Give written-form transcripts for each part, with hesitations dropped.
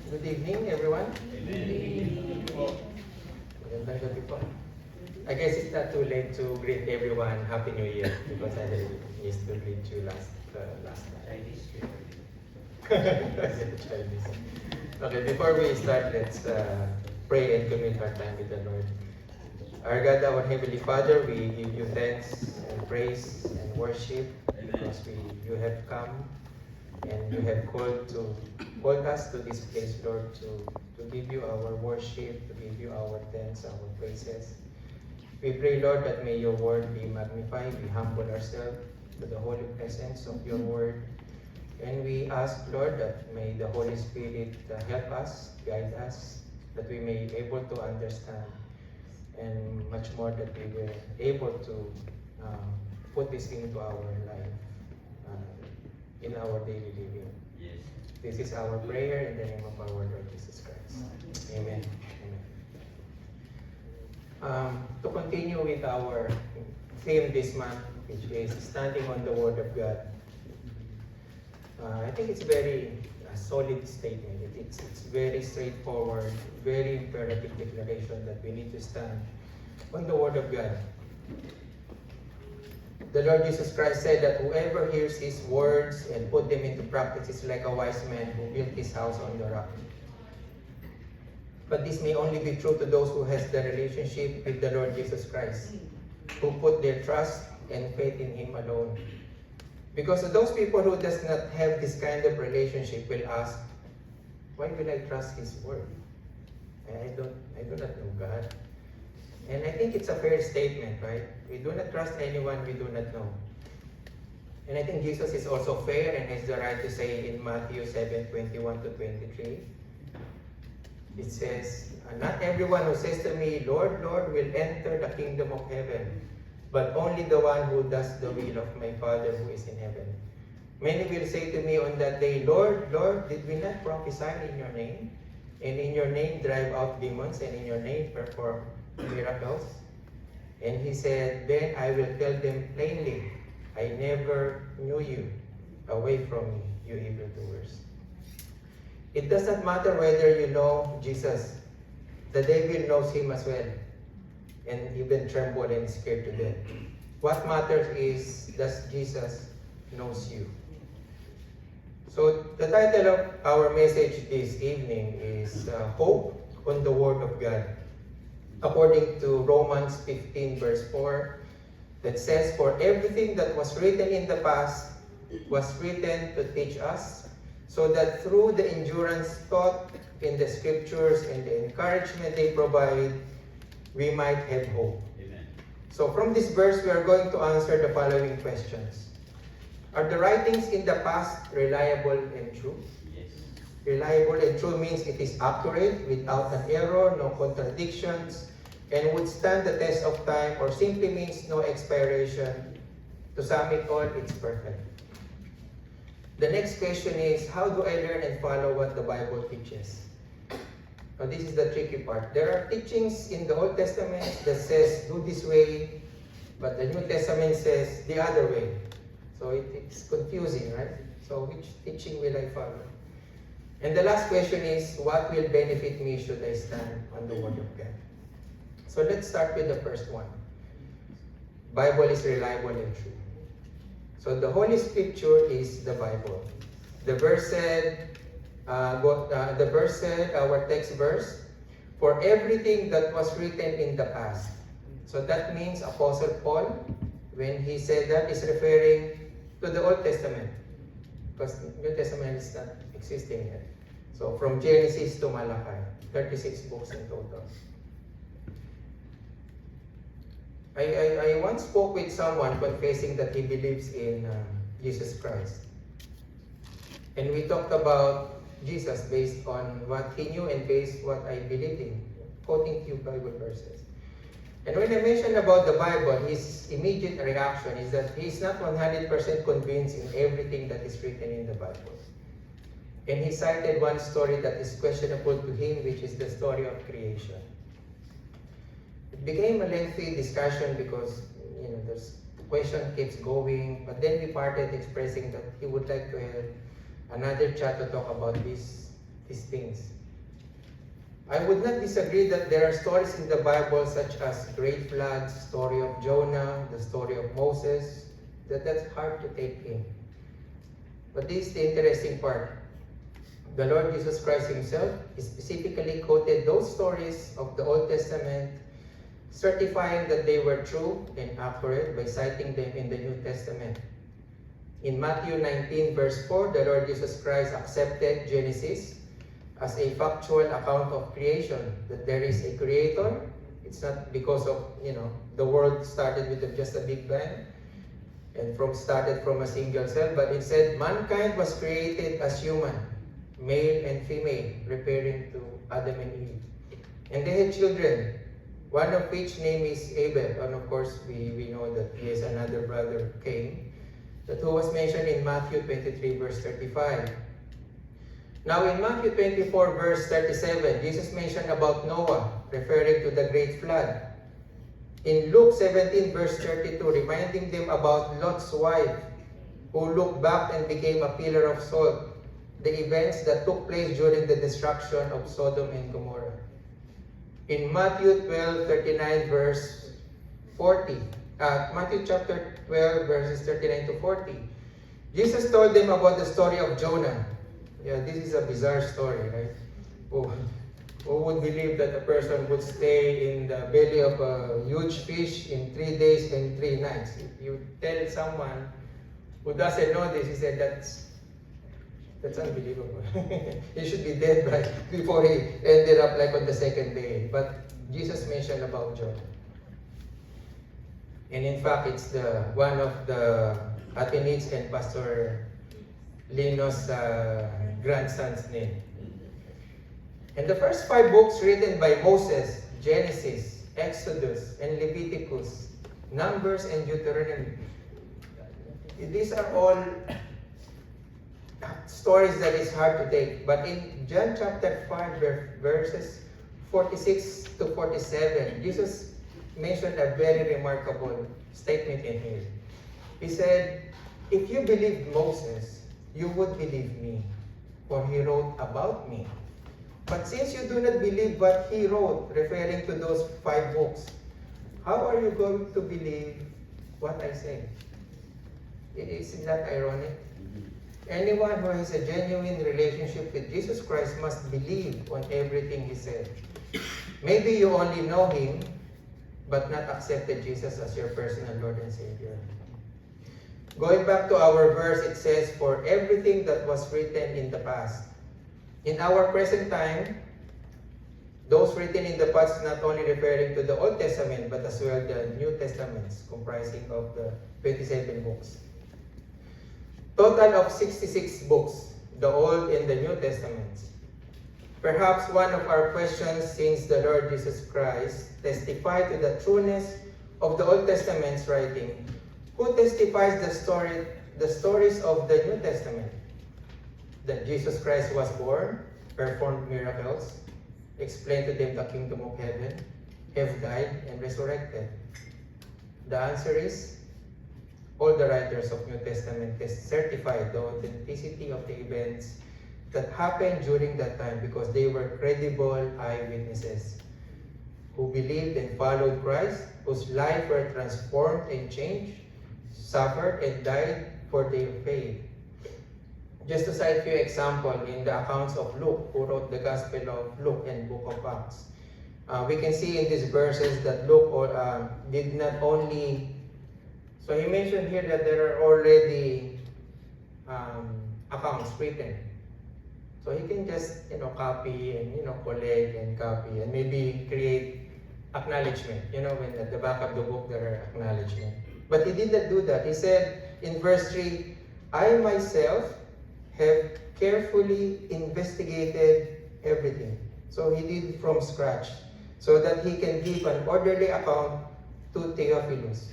Good evening, everyone. Amen. Magandang gabi po. I guess it's not too late to greet everyone Happy New Year because I used to greet you last time. Chinese. Okay, before we start, let's pray and commit our time with the Lord. Our God, our Heavenly Father, we give you thanks and praise and worship because you have come and you have called us to this place, Lord, to give you our worship, to give you our thanks, our praises. We pray, Lord, that may your word be magnified. We humble ourselves to the holy presence of your word. And we ask, Lord, that may the Holy Spirit help us, guide us, that we may be able to understand, and much more that we were able to put this into our life, in our daily living. Yes. This is our prayer in the name of our Lord Jesus Christ. Amen. To continue with our theme this month, which is standing on the Word of God, I think it's very solid statement. It's very straightforward, very imperative declaration that we need to stand on the Word of God. The Lord Jesus Christ said that whoever hears His words and put them into practice is like a wise man who built his house on the rock. But this may only be true to those who has the relationship with the Lord Jesus Christ, who put their trust and faith in Him alone. Because those people who does not have this kind of relationship will ask, why will I trust His word? I do not know God. And I think it's a fair statement, right? We do not trust anyone we do not know. And I think Jesus is also fair and has the right to say in Matthew 7:21 to 23, it says, not everyone who says to me, Lord, Lord, will enter the kingdom of heaven, but only the one who does the will of my Father who is in heaven. Many will say to me on that day, Lord, Lord, did we not prophesy in your name? And in your name drive out demons, and in your name perform miracles? And he said, then I will tell them plainly, I never knew you. Away from me, you evildoers. It does not matter whether you know Jesus. The devil knows him as well, and even tremble and is scared to death. What matters is, does Jesus knows you? So the title of our message this evening is Hope on the Word of God. According to Romans 15 verse 4, that says, for everything that was written in the past was written to teach us, so that through the endurance taught in the scriptures and the encouragement they provide, we might have hope. Amen. So from this verse, we are going to answer the following questions. Are the writings in the past reliable and true? Yes. Reliable and true means it is accurate, without an error, no contradictions, and would stand the test of time, or simply means no expiration. To sum it all, it's perfect. The next question is, how do I learn and follow what the Bible teaches? Now, this is the tricky part. There are teachings in the Old Testament that says, do this way, but the New Testament says the other way. So it's confusing, right? So which teaching will I follow? And the last question is, what will benefit me should I stand on the Word of God? So let's start with the first one. Bible is reliable and true. So the Holy Scripture is the Bible. The verse said, our text verse, for everything that was written in the past. So that means Apostle Paul, when he said that, is referring to the Old Testament, because the New Testament is not existing yet. So from Genesis to Malachi, 36 books in total. I once spoke with someone confessing that he believes in Jesus Christ. And we talked about Jesus based on what he knew and based what I believed in, quoting few Bible verses. And when I mentioned about the Bible, his immediate reaction is that he's not 100% convinced in everything that is written in the Bible. And he cited one story that is questionable to him, which is the story of creation. It became a lengthy discussion because the question keeps going, but then we parted expressing that he would like to have another chat to talk about these things. I would not disagree that there are stories in the Bible such as great floods, story of Jonah, the story of Moses, that's hard to take in. But this is the interesting part. The Lord Jesus Christ himself specifically quoted those stories of the Old Testament, certifying that they were true and accurate by citing them in the New Testament. In Matthew 19 verse 4, the Lord Jesus Christ accepted Genesis as a factual account of creation, that there is a creator. It's not because of, the world started with just a big bang and started from a single cell, but instead mankind was created as human, male and female, referring to Adam and Eve. And they had children, one of which name is Abel, and of course we know that he has another brother, Cain, that who was mentioned in Matthew 23 verse 35. Now in Matthew 24 verse 37, Jesus mentioned about Noah, referring to the great flood. In Luke 17 verse 32, reminding them about Lot's wife, who looked back and became a pillar of salt, the events that took place during the destruction of Sodom and Gomorrah. In Matthew 12:39 verse 40, Matthew chapter 12 verses 39 to 40, Jesus told them about the story of Jonah. Yeah, this is a bizarre story, right? Who would believe that a person would stay in the belly of a huge fish in 3 days and 3 nights? If you tell someone who doesn't know this, he said, that's unbelievable. He should be dead before he ended up like on the second day. But Jesus mentioned about Jonah. And in fact, it's one of the Athenids and Pastor Lino's grandson's name. And the first 5 books written by Moses, Genesis, Exodus, and Leviticus, Numbers, and Deuteronomy, these are all stories that is hard to take. But in John chapter 5, verses 46 to 47, Jesus mentioned a very remarkable statement in here. He said, if you believed Moses, you would believe me, for he wrote about me. But since you do not believe what he wrote, referring to those 5 books, how are you going to believe what I say? Isn't that ironic? Anyone who has a genuine relationship with Jesus Christ must believe on everything he said. Maybe you only know him, but not accepted Jesus as your personal Lord and Savior. Going back to our verse, it says, for everything that was written in the past. In our present time, those written in the past not only referring to the Old Testament, but as well the New Testaments, comprising of the 27 books. Total of 66 books, the Old and the New Testaments. Perhaps one of our questions, since the Lord Jesus Christ testified to the trueness of the Old Testament's writing, who testifies the stories of the New Testament? That Jesus Christ was born, performed miracles, explained to them the kingdom of heaven, have died, and resurrected. The answer is, all the writers of New Testament certified the authenticity of the events that happened during that time because they were credible eyewitnesses who believed and followed Christ, whose lives were transformed and changed, suffered and died for their faith. Just to cite a few examples in the accounts of Luke, who wrote the Gospel of Luke and Book of Acts. We can see in these verses that Luke did not only... So he mentioned here that there are already accounts written. So he can just, copy and, collect and copy and maybe create acknowledgement. When at the back of the book there are acknowledgement. But he did not do that. He said in verse 3, I myself have carefully investigated everything. So he did from scratch so that he can give an orderly account to Theophilus.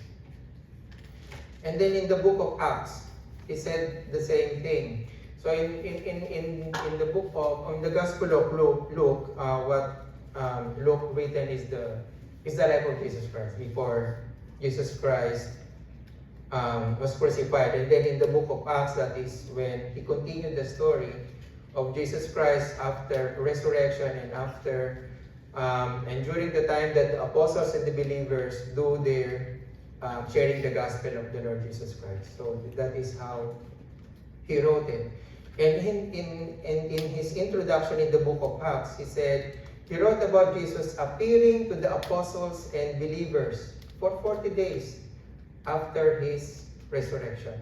And then in the book of Acts, he said the same thing. So in the book of, on the Gospel of Luke, what Luke written is the life of Jesus Christ before Jesus Christ was crucified. And then in the book of Acts, that is when he continued the story of Jesus Christ after resurrection and after and during the time that the apostles and the believers do their sharing the gospel of the Lord Jesus Christ. So that is how he wrote it. And in his introduction in the book of Acts, he said, he wrote about Jesus appearing to the apostles and believers for 40 days after his resurrection.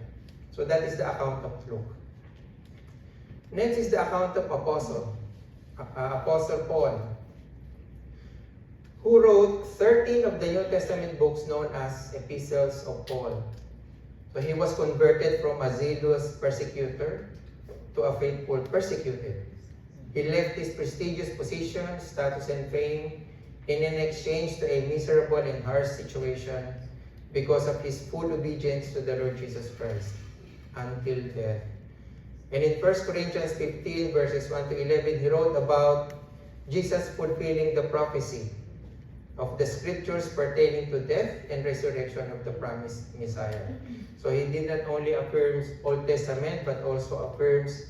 So that is the account of Luke. Next is the account of Apostle Paul, who wrote 13 of the New Testament books known as Epistles of Paul. So he was converted from a zealous persecutor to a faithful persecuted. He left his prestigious position, status, and fame in an exchange to a miserable and harsh situation because of his full obedience to the Lord Jesus Christ until death. And in 1 Corinthians 15 verses 1 to 11, he wrote about Jesus fulfilling the prophecy of the scriptures pertaining to death and resurrection of the promised Messiah. So he did not only affirm Old Testament, but also affirms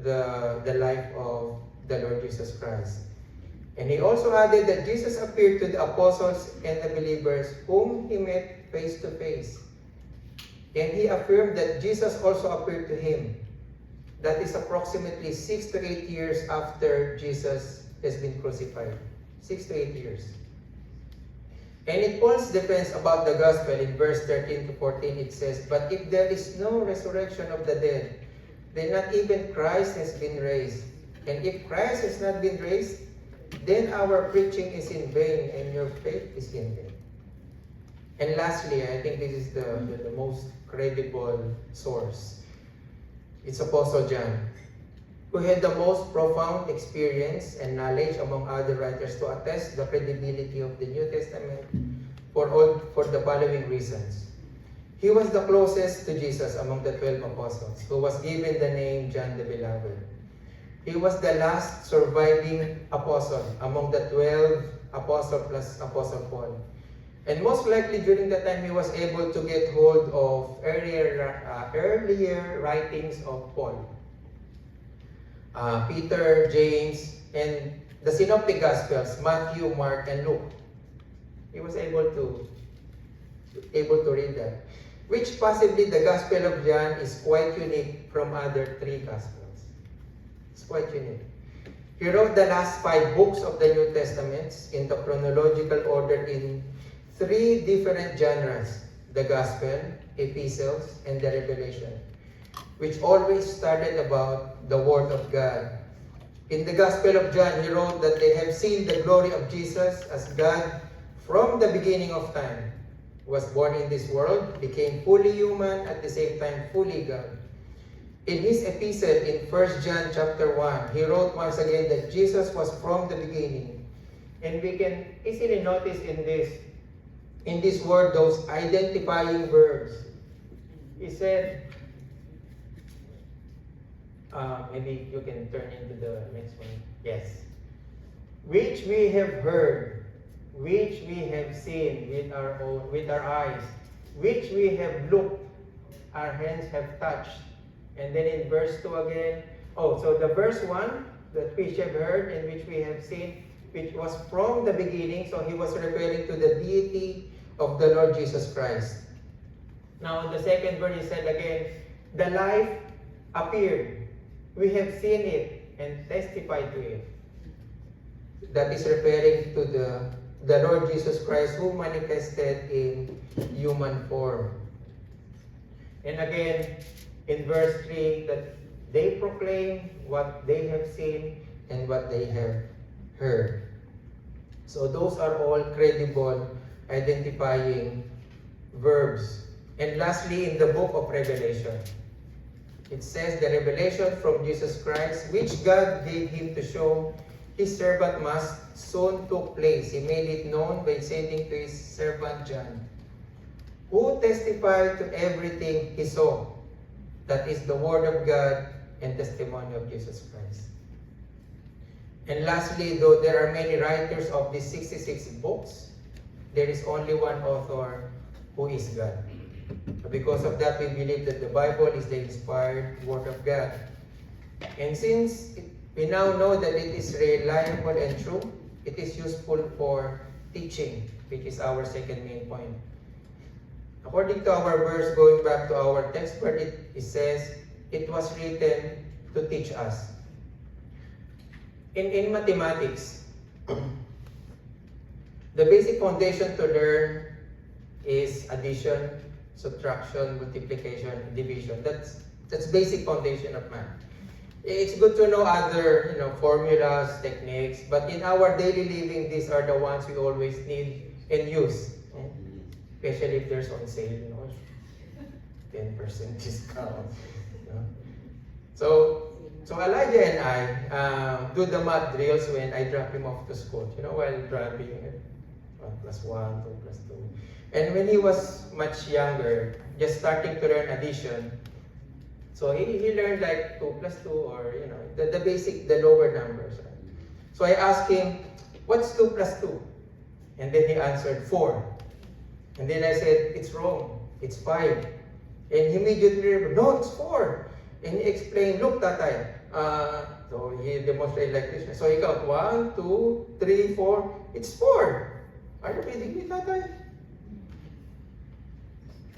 the life of the Lord Jesus Christ. And he also added that Jesus appeared to the apostles and the believers whom he met face to face. And he affirmed that Jesus also appeared to him. That is approximately 6 to 8 years after Jesus has been crucified. 6 to 8 years. And in Paul's defense about the gospel in verse 13 to 14, it says, "But if there is no resurrection of the dead, then not even Christ has been raised. And if Christ has not been raised, then our preaching is in vain and your faith is in vain." And lastly, I think this is the most credible source. It's Apostle John, who had the most profound experience and knowledge among other writers to attest the credibility of the New Testament for the following reasons. He was the closest to Jesus among the 12 apostles, who was given the name John the Beloved. He was the last surviving apostle among the 12 apostles plus Apostle Paul. And most likely during that time, he was able to get hold of earlier writings of Paul. Peter, James, and the Synoptic Gospels, Matthew, Mark, and Luke. He was able to read that. Which possibly the Gospel of John is quite unique from other 3 Gospels. It's quite unique. He wrote the last 5 books of the New Testaments in the chronological order in 3 different genres: the Gospel, Epistles, and the Revelation, which always started about the Word of God. In the Gospel of John, he wrote that they have seen the glory of Jesus as God from the beginning of time, was born in this world, became fully human, at the same time fully God. In his epistle in 1 John chapter 1, he wrote once again that Jesus was from the beginning. And we can easily notice in this word those identifying verbs. He said, maybe you can turn into the next one. Yes. Which we have heard, which we have seen with our eyes, which we have looked, our hands have touched. And then in verse 2 again, so the verse 1 that which have heard and which we have seen, which was from the beginning, so he was referring to the deity of the Lord Jesus Christ. Now, the second verse, he said again, the life appeared. We have seen it and testified to it. That is referring to the Lord Jesus Christ who manifested in human form. And again, in verse 3, that they proclaim what they have seen and what they have heard. So those are all credible identifying verbs. And lastly, in the book of Revelation, it says the revelation from Jesus Christ, which God gave him to show his servant must soon took place. He made it known by sending to his servant John, who testified to everything he saw. That is the word of God and testimony of Jesus Christ. And lastly, though there are many writers of these 66 books, there is only one author who is God. Because of that, we believe that the Bible is the inspired Word of God. And since we now know that it is reliable and true, it is useful for teaching, which is our second main point. According to our verse, going back to our text where it says, it was written to teach us. In mathematics, the basic foundation to learn is addition, subtraction, multiplication, division. That's basic foundation of math. It's good to know other, formulas, techniques, but in our daily living, these are the ones we always need and use. Especially if there's on sale, 10% discount. So Elijah and I do the math drills when I drop him off to school, while driving 1+1, 2+2. And when he was much younger, just starting to learn addition, so he learned like 2+2 or, the basic, the lower numbers. Right? So I asked him, what's 2+2? And then he answered 4. And then I said, it's wrong, it's 5. And he immediately replied, no, it's 4. And he explained, look, tatay. So he demonstrated like this. So he count 1, 2, 3, 4. It's 4. Are you kidding me, tatay?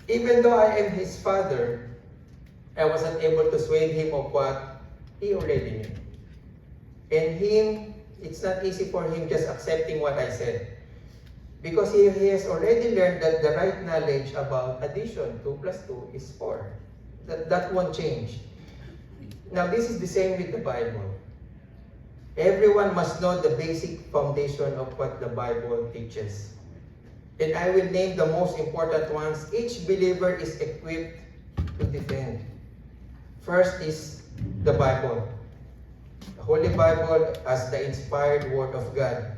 Even though I am his father, I wasn't able to sway him of what he already knew. And him, it's not easy for him just accepting what I said. Because he has already learned that the right knowledge about addition, 2+2 is 4. That won't change. Now, this is the same with the Bible. Everyone must know the basic foundation of what the Bible teaches. And I will name the most important ones. Each believer is equipped to defend. First is the Bible. The Holy Bible as the inspired Word of God.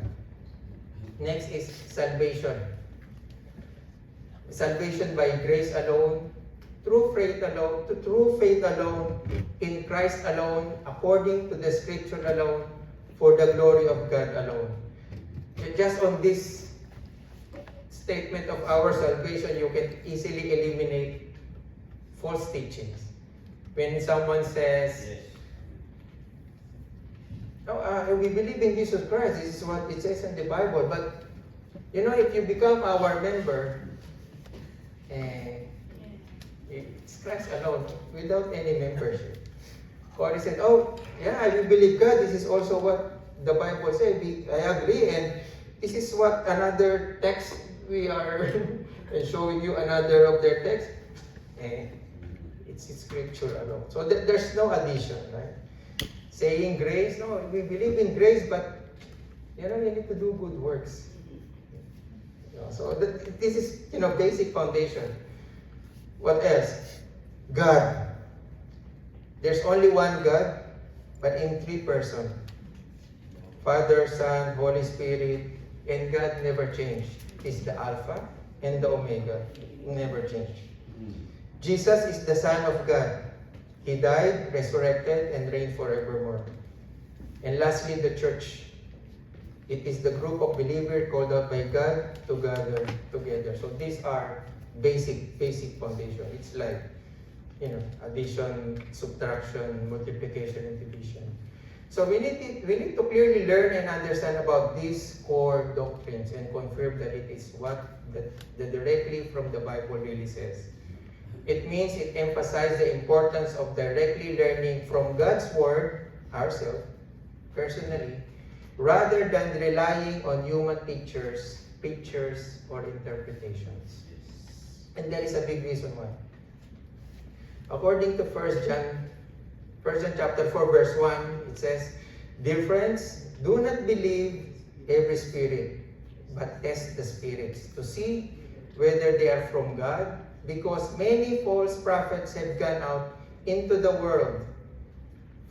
Next is salvation. Salvation by grace alone, through faith alone, in Christ alone, according to the Scripture alone, for the glory of God alone. Just on this statement of our salvation, you can easily eliminate false teachings. When someone says, we believe in Jesus Christ, this is what it says in the Bible, but if you become our member, it's Christ alone, without any membership. Or he said, I will believe God, this is also what the Bible says, I agree, and this is what another text we are showing you another of their texts. It's Scripture alone. So there's no addition, right? Saying grace, no, we believe in grace, but you need to do good works. So this is basic foundation. What else? God. There's only one God, but in 3 persons. Father, Son, Holy Spirit, and God never changed. He's the Alpha and the Omega. Never changed. Jesus is the Son of God. He died, resurrected, and reigned forevermore. And lastly, the church. It is the group of believers called out by God to gather together. So these are basic foundation. It's like, addition, subtraction, multiplication, and division. So we need to clearly learn and understand about these core doctrines and confirm that it is what the directly from the Bible really says. It means it emphasizes the importance of directly learning from God's Word, ourselves, personally, rather than relying on human teachers, pictures, or interpretations. And that is a big reason why. According to 1 John chapter 4, verse 1, it says, "Dear friends, do not believe every spirit, but test the spirits to see whether they are from God, because many false prophets have gone out into the world."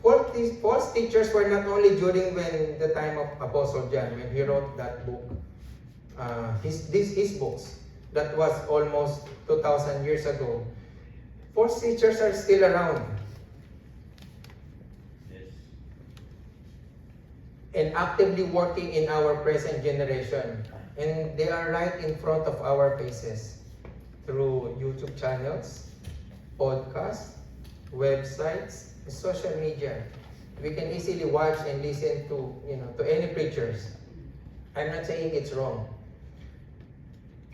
False teachers were not only during the time of Apostle John, when he wrote that book, his books, that was almost 2,000 years ago. False teachers are still around. And actively working in our present generation. And they are right in front of our faces through YouTube channels, podcasts, websites, and social media. We can easily watch and listen to, to any preachers. I'm not saying it's wrong.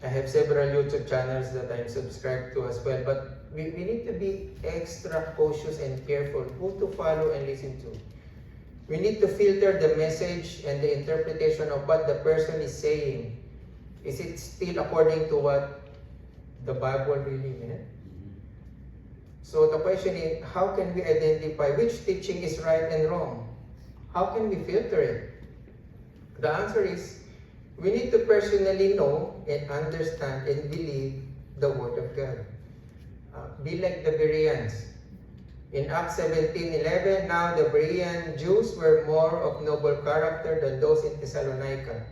I have several YouTube channels that I'm subscribed to as well, but we need to be extra cautious and careful who to follow and listen to. We need to filter the message and the interpretation of what the person is saying. Is it still according to what the Bible really meant? So the question is, how can we identify which teaching is right and wrong? How can we filter it? The answer is, we need to personally know and understand and believe the Word of God. Be like the Bereans. In Acts 17:11, now the Berean Jews were more of noble character than those in Thessalonica,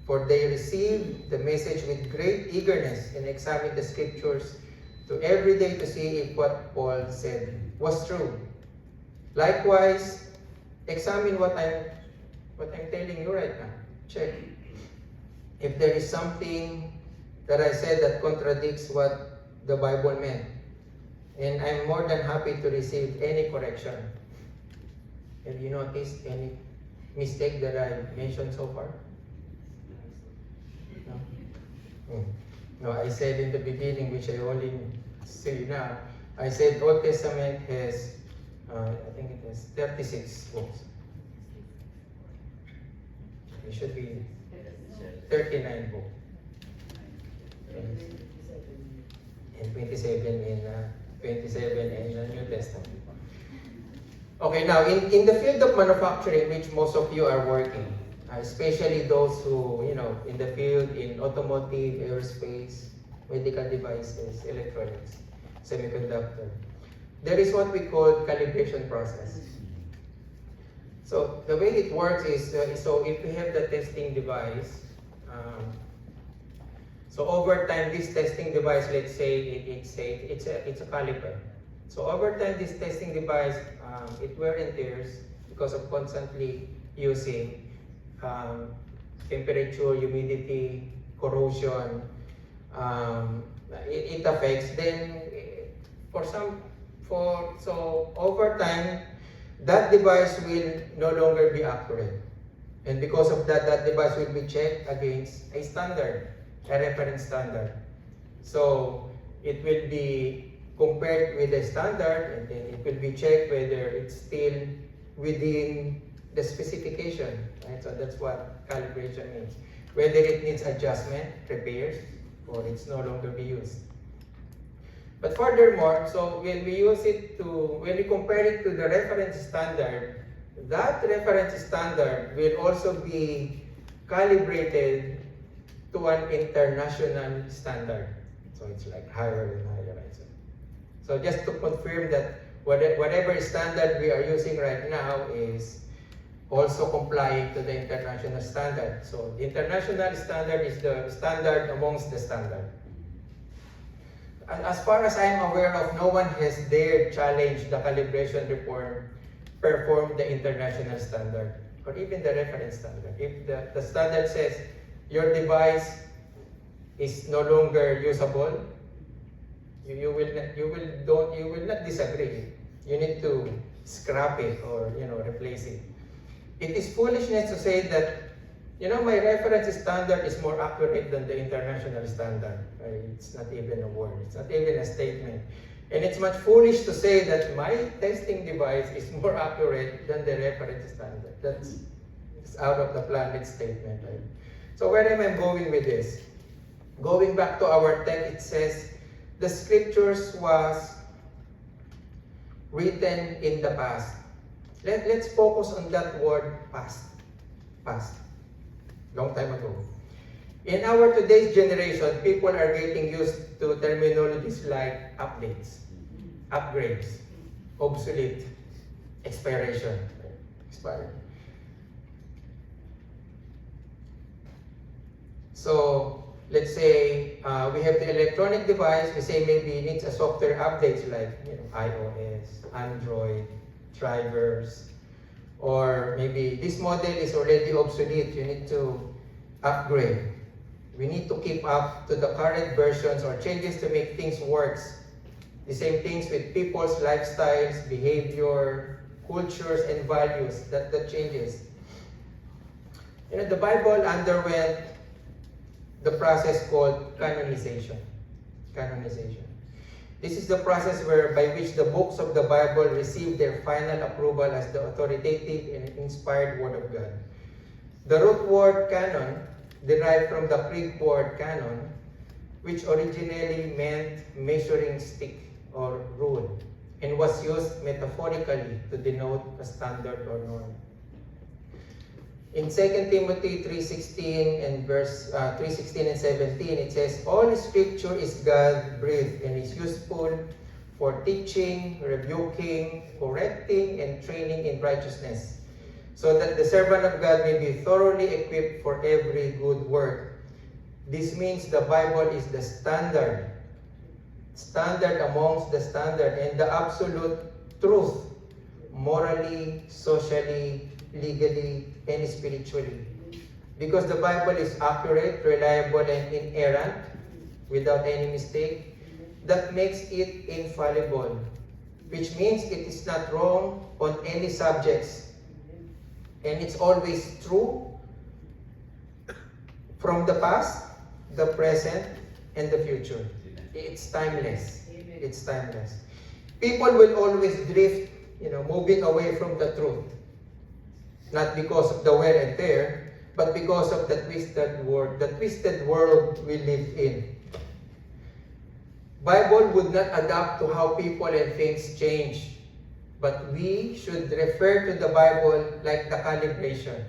for they received the message with great eagerness and examined the scriptures to every day to see if what Paul said was true. Likewise, examine what I'm telling you right now. Check. If there is something that I said that contradicts what the Bible meant, and I'm more than happy to receive any correction. Have you noticed any mistake that I mentioned so far? No? No, I said in the beginning, which I only say now, I said Old Testament has, I think it has 36 books. It should be 39 books. And 27 in the New Testament. Okay, now in the field of manufacturing, which most of you are working, especially those who, in the field in automotive, aerospace, medical devices, electronics, semiconductor, there is what we call calibration process. So the way it works is, so if we have the testing device, so over time, this testing device, let's say it's a caliper. So over time, this testing device, it wear and tears because of constantly using temperature, humidity, corrosion. It affects. Then, so over time, that device will no longer be accurate, and because of that, that device will be checked against a standard. A reference standard. So it will be compared with the standard, and then it will be checked whether it's still within the specification. Right? So that's what calibration means. Whether it needs adjustment, repairs, or it's no longer be used. But furthermore, so when we compare it to the reference standard, that reference standard will also be calibrated to an international standard. So it's like higher and higher. Right? So just to confirm that whatever standard we are using right now is also complying to the international standard. So the international standard is the standard amongst the standard. As far as I'm aware of, no one has dared challenge the calibration report performed the international standard or even the reference standard. If the standard says your device is no longer usable, you will not disagree. You need to scrap it or replace it. It is foolishness to say that my reference standard is more accurate than the international standard. It's not even a word. It's not even a statement. And it's much foolish to say that my testing device is more accurate than the reference standard. That's out of the planet statement, right? So where am I going with this? Going back to our text, it says, the scriptures was written in the past. Let's focus on that word past. Past. Long time ago. In our today's generation, people are getting used to terminologies like updates, upgrades, obsolete, expiration, expired. So let's say we have the electronic device. We say maybe it needs a software updates like iOS, Android, drivers, or maybe this model is already obsolete. You need to upgrade. We need to keep up to the current versions or changes to make things work. The same things with people's lifestyles, behavior, cultures, and values. That changes. You know, the Bible underwent the process called canonization. Canonization. This is the process by which the books of the Bible receive their final approval as the authoritative and inspired Word of God. The root word canon derived from the Greek word canon, which originally meant measuring stick or rule, and was used metaphorically to denote a standard or norm. In 2 Timothy 3:16 and verse 3:16 and 17, it says, "All Scripture is God-breathed and is useful for teaching, rebuking, correcting, and training in righteousness, so that the servant of God may be thoroughly equipped for every good work." This means the Bible is the standard amongst the standard, and the absolute truth, morally, socially, legally, and spiritually. Because the Bible is accurate, reliable, and inerrant, without any mistake, that makes it infallible, which means it is not wrong on any subjects, and it's always true from the past, the present, and the future. It's timeless. It's timeless. People will always drift, moving away from the truth. Not because of the wear and tear, but because of the twisted world we live in. Bible would not adapt to how people and things change, but we should refer to the Bible like the calibration.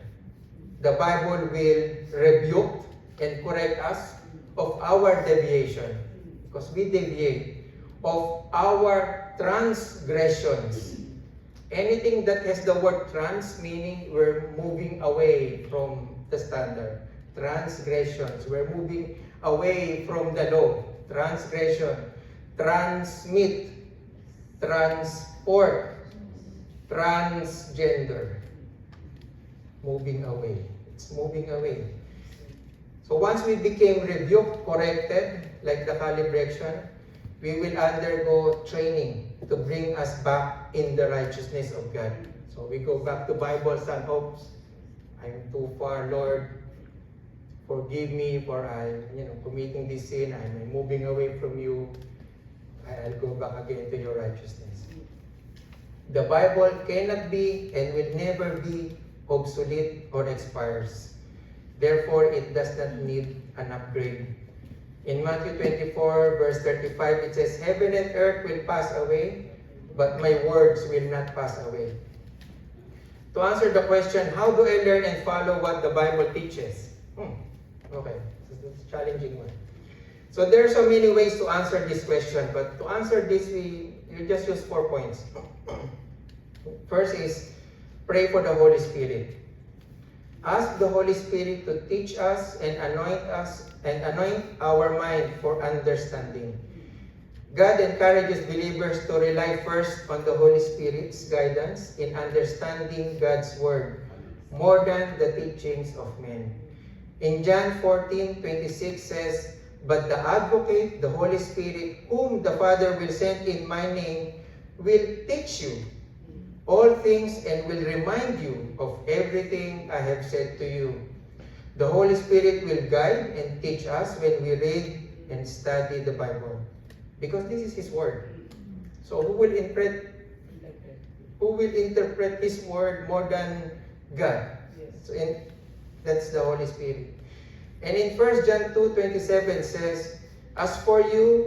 The Bible will rebuke and correct us of our deviation, because we deviate, of our transgressions. Anything that has the word trans, meaning we're moving away from the standard. Transgressions, we're moving away from the law. Transgression, transmit, transport, transgender. Moving away. It's moving away. So once we became rebuked, corrected, like the calibration, we will undergo training to bring us back in the righteousness of God. So we go back to Bible, son, hopes. I'm too far, Lord. Forgive me for committing this sin. I'm moving away from you. I'll go back again to your righteousness. The Bible cannot be and will never be obsolete or expires. Therefore, it does not need an upgrade. In Matthew 24, verse 35, it says, "Heaven and earth will pass away, but my words will not pass away." To answer the question, how do I learn and follow what the Bible teaches? Okay, this is a challenging one. So there are so many ways to answer this question, but to answer this, we just use 4 points. First is, pray for the Holy Spirit. Ask the Holy Spirit to teach us and anoint our mind for understanding. God encourages believers to rely first on the Holy Spirit's guidance in understanding God's Word, more than the teachings of men. In John 14:26 says, "But the Advocate, the Holy Spirit, whom the Father will send in my name, will teach you all things and will remind you of everything I have said to you." The Holy Spirit will guide and teach us when we read and study the Bible, because this is His Word. So who will interpret His Word more than God? So that's the Holy Spirit. And in 1 John 2:27 says, "As for you,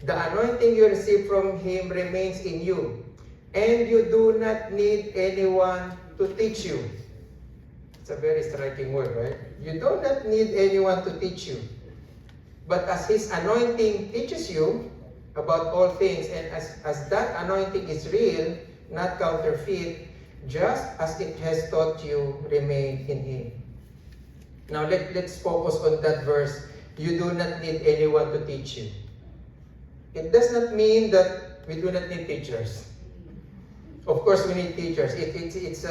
the anointing you receive from Him remains in you, and you do not need anyone to teach you." It's a very striking word, right? You do not need anyone to teach you. But as His anointing teaches you about all things, and as that anointing is real, not counterfeit, just as it has taught you, remain in Him. Now let's focus on that verse. You do not need anyone to teach you. It does not mean that we do not need teachers. Of course, we need teachers. It's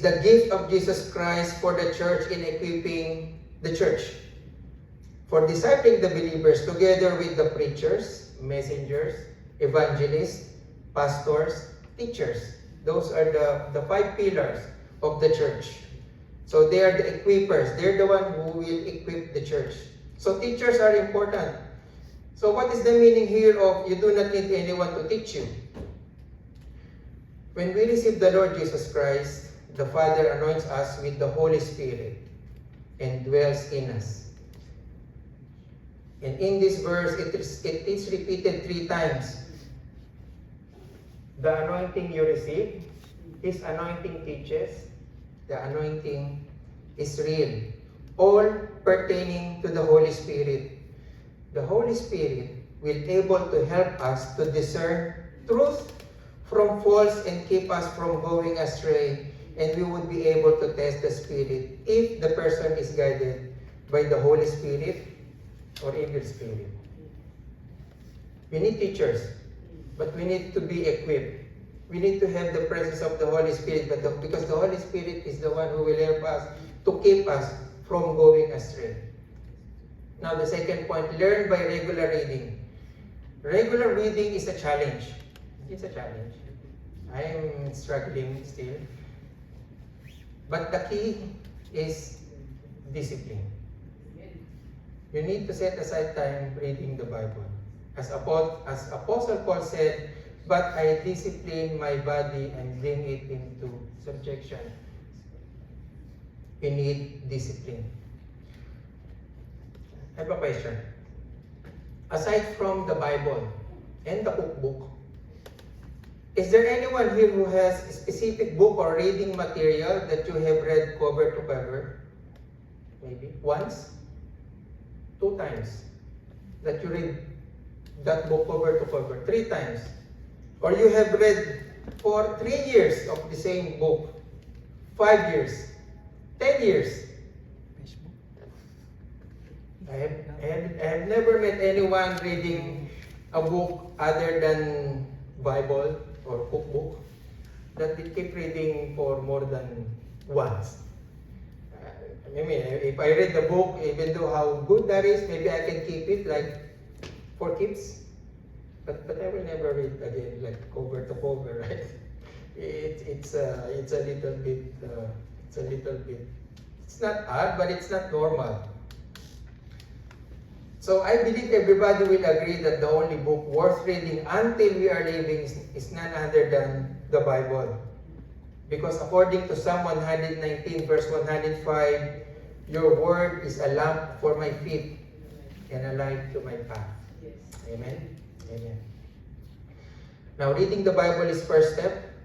the gift of Jesus Christ for the church in equipping the church, for discipling the believers together with the preachers, messengers, evangelists, pastors, teachers. Those are the five pillars of the church. So they are the equippers. They're the one who will equip the church. So teachers are important. So what is the meaning here of you do not need anyone to teach you? When we receive the Lord Jesus Christ, the Father anoints us with the Holy Spirit and dwells in us. And in this verse, it is repeated 3 times. The anointing you receive, His anointing teaches, the anointing is real. All pertaining to the Holy Spirit. The Holy Spirit will able to help us to discern truth from false and keep us from going astray. And we would be able to test the Spirit if the person is guided by the Holy Spirit or evil spirit. We need teachers, but we need to be equipped. We need to have the presence of the Holy Spirit, because the Holy Spirit is the one who will help us to keep us from going astray. Now the second point, learn by regular reading. Regular reading is a challenge. It's a challenge. I am struggling still. But the key is discipline. You need to set aside time reading the Bible. As Apostle Paul said, but I discipline my body and bring it into subjection. You need discipline. I have a question. Aside from the Bible and the cookbook, is there anyone here who has a specific book or reading material that you have read cover to cover? Maybe once? 2 times? That you read that book cover to cover? 3 times? Or you have read for 3 years of the same book? 5 years? 10 years? I have never met anyone reading a book other than Bible or cookbook that they keep reading for more than once. Maybe if I read the book, even though how good that is, maybe I can keep it like for keeps. But I will never read again like cover to cover, right? It's a little bit. It's not odd, but it's not normal. So I believe everybody will agree that the only book worth reading until we are living is none other than the Bible. Because according to Psalm 119 verse 105, your word is a lamp for my feet and a light to my path. Yes. Amen? Amen. Now reading the Bible is first step.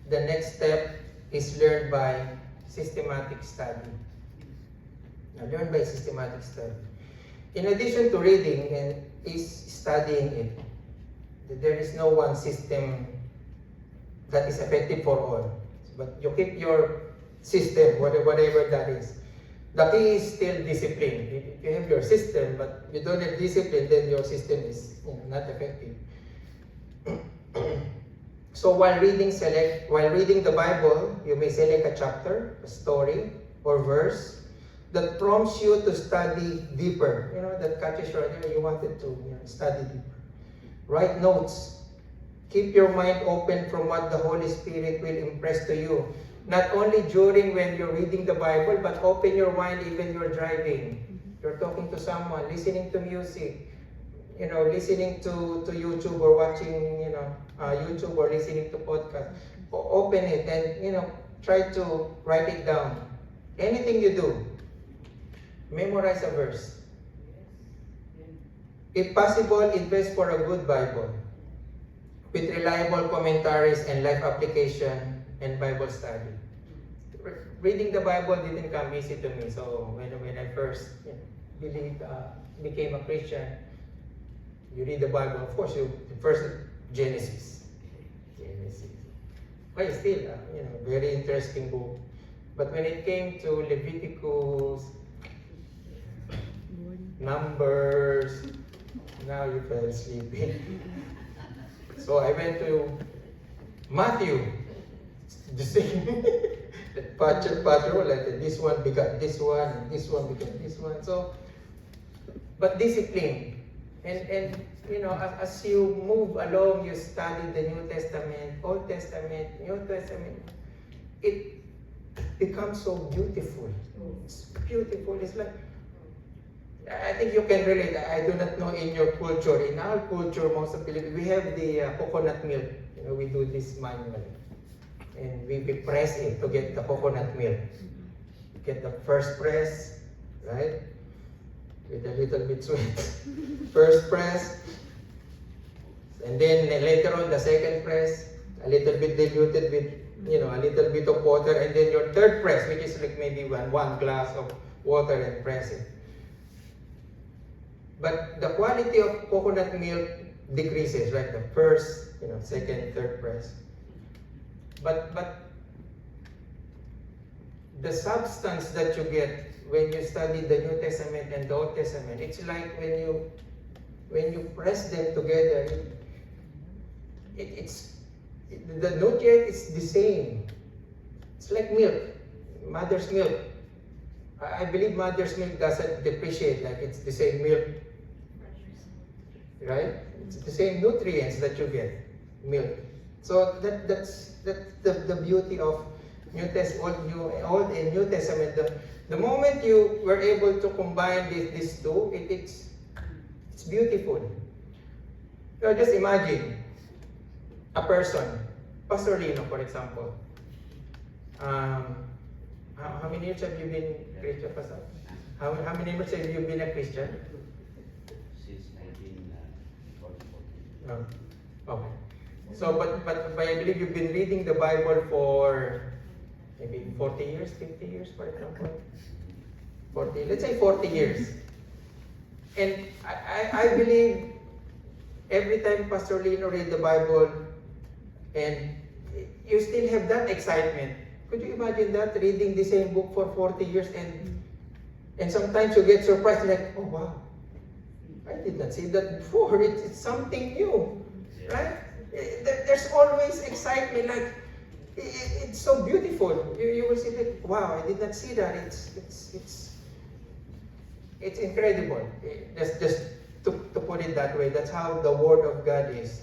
The next step is learned by systematic study. Now learn by systematic study. In addition to reading and is studying it, there is no one system that is effective for all. But you keep your system, whatever that is. The key is still discipline. If you have your system, but you don't have discipline, then your system is not effective. So while reading the Bible, you may select a chapter, a story, or verse that prompts you to study deeper. That catches your eye, you wanted to study deeper. Write notes. Keep your mind open from what the Holy Spirit will impress to you. Not only during when you're reading the Bible, but open your mind even you're driving. You're talking to someone, listening to music, listening to YouTube or watching, YouTube or listening to podcast. Open it and, try to write it down. Anything you do, memorize a verse. If possible, invest for a good Bible with reliable commentaries and life application and Bible study. Reading the Bible didn't come easy to me. So when I first became a Christian, you read the Bible. Of course, first Genesis. Well, still, very interesting book. But when it came to Leviticus, Numbers, now you fell sleepy. So I went to Matthew, the same pattern, like this one begot this one, and this one begot this one. So, but discipline. And as you move along, you study the New Testament, Old Testament, New Testament, it becomes so beautiful. It's beautiful. It's like, I think you can relate. I do not know in your culture. In our culture, most of Philippines, we have the coconut milk. We do this manually. And we press it to get the coconut milk. Get the first press, right? With a little bit sweat. First press. And then later on, the second press, a little bit diluted with, a little bit of water. And then your third press, which is like maybe one glass of water and press it. But the quality of coconut milk decreases, right? The first, second, third press. But the substance that you get when you study the New Testament and the Old Testament, it's like when you press them together, the nutrient is the same. It's like milk, mother's milk. I believe mother's milk doesn't depreciate, like it's the same milk, right? It's the same nutrients that you get, milk. So that's the beauty of Old and New Testament. The moment you were able to combine these two, it's beautiful. Just imagine a person, Pastor Lino, for example. How many years have you been Christian, Pastor? How many years have you been a Christian? Since 1944. No. Okay. So, but I believe you've been reading the Bible for maybe 40 years, 50 years, for example. 40, let's say 40 years. And I believe every time Pastor Lino read the Bible, and you still have that excitement. Could you imagine that, reading the same book for 40 years, and sometimes you get surprised, like, oh wow, I did not see that before. It's something new, right? There's always excitement, like, it's so beautiful. You will see that, wow, I did not see that. It's incredible. Just to put it that way, that's how the Word of God is.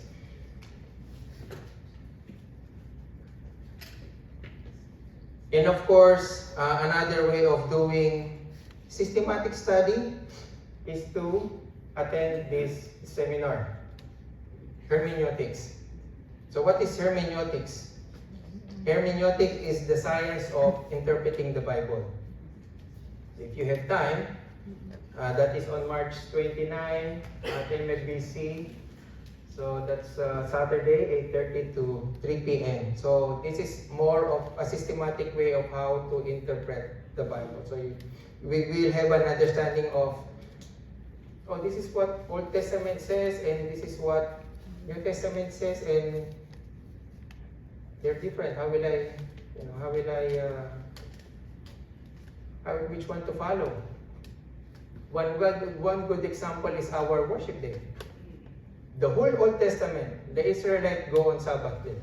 And of course, another way of doing systematic study is to attend this seminar, hermeneutics. So what is hermeneutics? Hermeneutic is the science of interpreting the Bible. If you have time, that is on March 29 at MFBC. So that's Saturday, 8:30 to 3 p.m. So this is more of a systematic way of how to interpret the Bible. So we will have an understanding of, oh, this is what Old Testament says, and this is what New Testament says, and they're different. Which one to follow? One good example is our worship day. The whole Old Testament, the Israelites go on Sabbath day.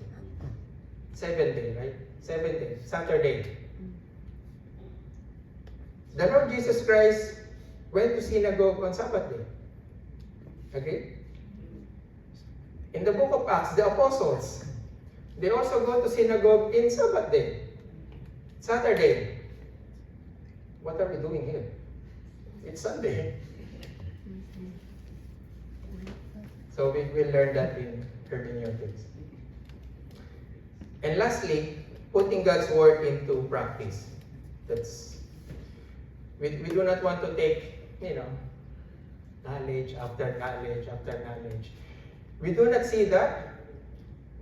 7 day, right? 7 day, Saturday. The Lord Jesus Christ went to synagogue on Sabbath day. Agree? In the book of Acts, the apostles, they also go to synagogue in Sabbath day, Saturday. What are we doing here? It's Sunday. So we will learn that in hermeneutics. And lastly, putting God's word into practice. We do not want to take, knowledge after knowledge after knowledge. We do not see that,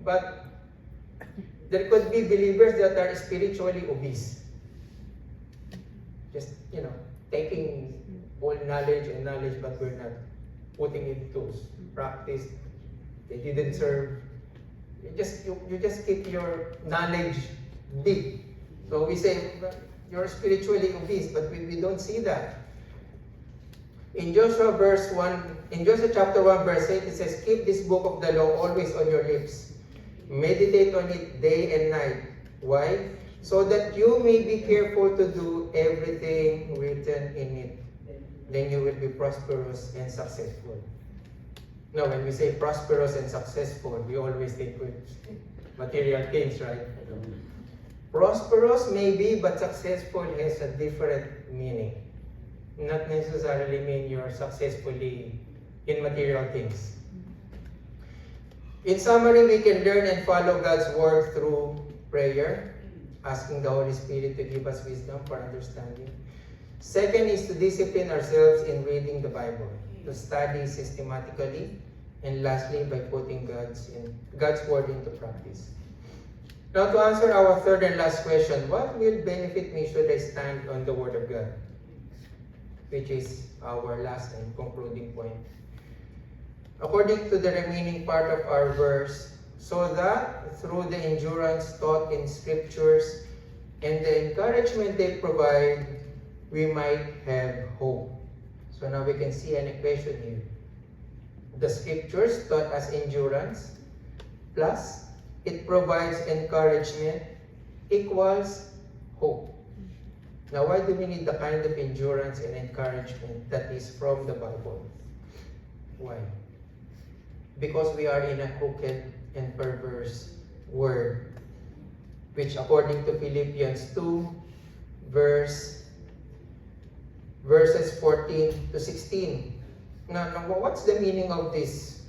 but there could be believers that are spiritually obese. Just, taking all knowledge and knowledge, but we're not putting it to practice. They didn't serve. You just keep your knowledge deep. So we say, you're spiritually obese, but we don't see that. In Joshua chapter 1, verse 8, it says, keep this book of the law always on your lips. Meditate on it day and night. Why? So that you may be careful to do everything written in it. Then you will be prosperous and successful. Now, when we say prosperous and successful, we always think with material things, right? Prosperous maybe, but successful has a different meaning. Not necessarily mean you're successfully in material things. In summary, we can learn and follow God's word through prayer, asking the Holy Spirit to give us wisdom for understanding. Second is to discipline ourselves in reading the Bible, to study systematically, and lastly, by putting God's word into practice. Now, to answer our third and last question, what will benefit me should I stand on the word of God? Which is our last and concluding point. According to the remaining part of our verse, so that through the endurance taught in scriptures and the encouragement they provide, we might have hope. So now we can see an equation here. The scriptures taught us endurance, plus it provides encouragement, equals hope. Now, why do we need the kind of endurance and encouragement that is from the Bible? Why? Because we are in a crooked and perverse world, which according to Philippians 2, verses 14 to 16. Now, what's the meaning of this?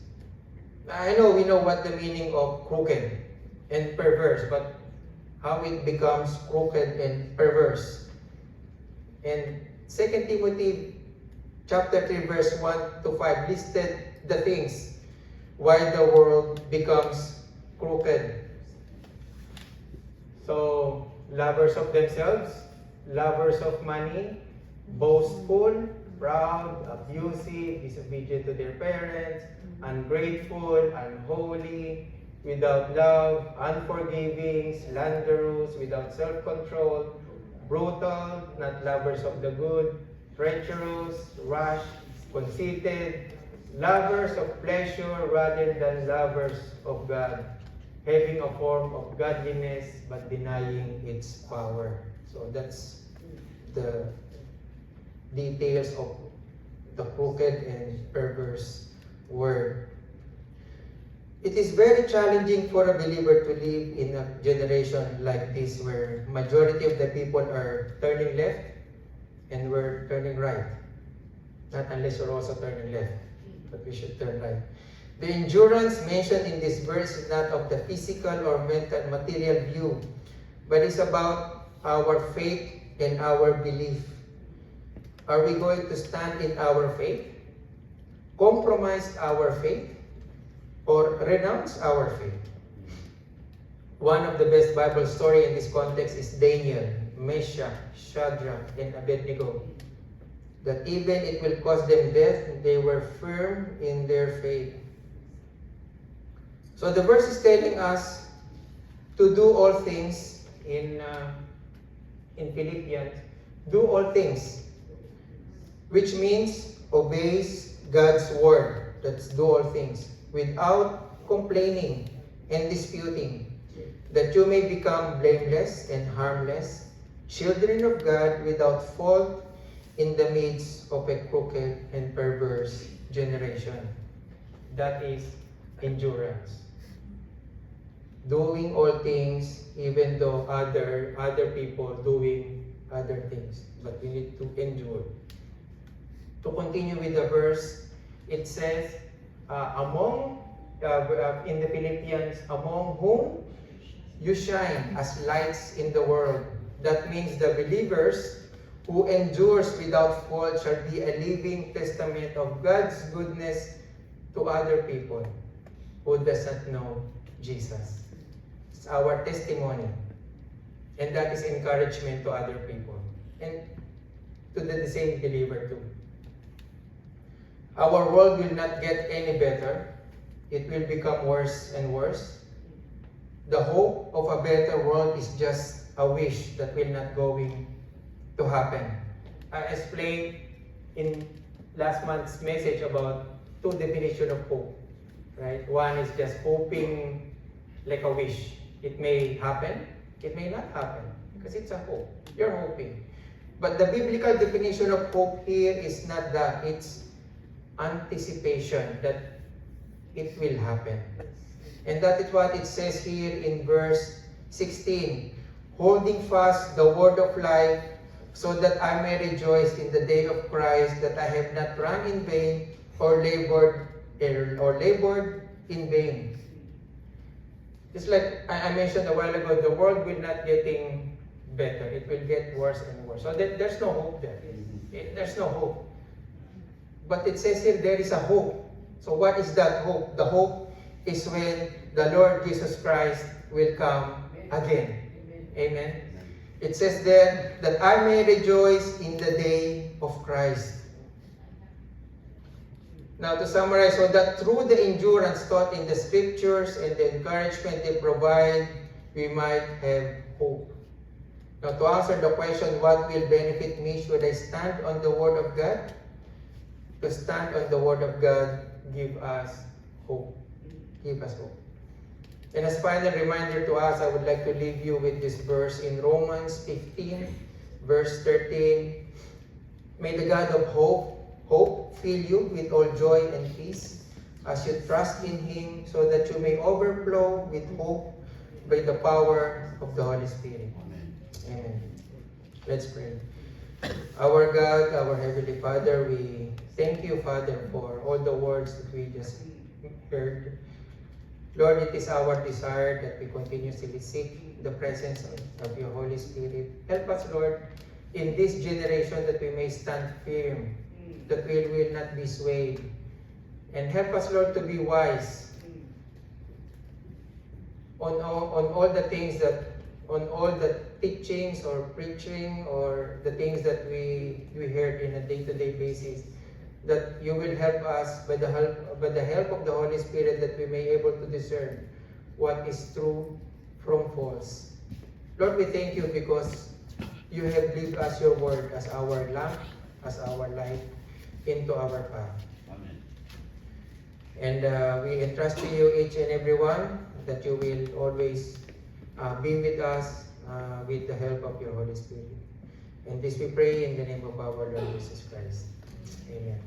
I know we know what the meaning of crooked and perverse, but how it becomes crooked and perverse. And 2 Timothy chapter 3 verse 1 to 5 listed the things why the world becomes crooked. So, lovers of themselves, lovers of money, boastful, proud, abusive, disobedient to their parents, ungrateful, unholy, without love, unforgiving, slanderous, without self-control, brutal, not lovers of the good, treacherous, rash, conceited, lovers of pleasure rather than lovers of God, having a form of godliness but denying its power. So that's the details of the crooked and perverse world. It is very challenging for a believer to live in a generation like this where majority of the people are turning left and we're turning right. Not unless you're also turning left, but we should turn right. The endurance mentioned in this verse is not of the physical or mental material view, but it's about our faith and our belief. Are we going to stand in our faith, compromise our faith, or renounce our faith? One of the best Bible story in this context is Daniel, Meshach, Shadrach, and Abednego. That even it will cost them death, they were firm in their faith. So the verse is telling us to do all things in Philippians, do all things, which means obeys God's word. That's do all things without complaining and disputing, that you may become blameless and harmless, children of God without fault in the midst of a crooked and perverse generation. That is endurance. Doing all things even though other people doing other things. But we need to endure. To continue with the verse, it says, in the Philippians, among whom you shine as lights in the world. That means the believers who endures without fault shall be a living testament of God's goodness to other people who does not know Jesus. It's our testimony. And that is encouragement to other people. And to the same believer too. Our world will not get any better. It will become worse and worse. The hope of a better world is just a wish that will not going to happen. I explained in last month's message about two definitions of hope. Right? One is just hoping like a wish. It may happen, it may not happen, because it's a hope. You're hoping. But the biblical definition of hope here is not that. It's anticipation, that it will happen. And that is what it says here in verse 16. Holding fast the word of life, so that I may rejoice in the day of Christ, that I have not run in vain or labored in vain. Just like I mentioned a while ago, the world will not getting better. It will get worse and worse. So there's no hope there. There's no hope. But it says here there is a hope. So what is that hope? The hope is when the Lord Jesus Christ will come again. Amen. It says there that I may rejoice in the day of Christ. Now to summarize, so that through the endurance taught in the scriptures and the encouragement they provide, we might have hope. Now to answer the question, what will benefit me? Should I stand on the Word of God? To stand on the Word of God, give us hope. Give us hope. And as final reminder to us, I would like to leave you with this verse in Romans 15, verse 13. May the God of hope fill you with all joy and peace as you trust in Him, so that you may overflow with hope by the power of the Holy Spirit. Amen. Let's pray. Our God, our Heavenly Father, we thank you, Father, for all the words that we just heard. Lord, it is our desire that we continuously seek the presence of your Holy Spirit. Help us, Lord, in this generation that we may stand firm, that we will not be swayed. And help us, Lord, to be wise on all the things that, on all the teachings or preaching or the things that we heard in a day-to-day basis, that you will help us by the help of the Holy Spirit, that we may be able to discern what is true from false. Lord, we thank you because you have given us your word as our lamp, as our light into our path. Amen. And we entrust to you each and every one that you will always be with us with the help of your Holy Spirit. And this we pray in the name of our Lord Jesus Christ. Amen.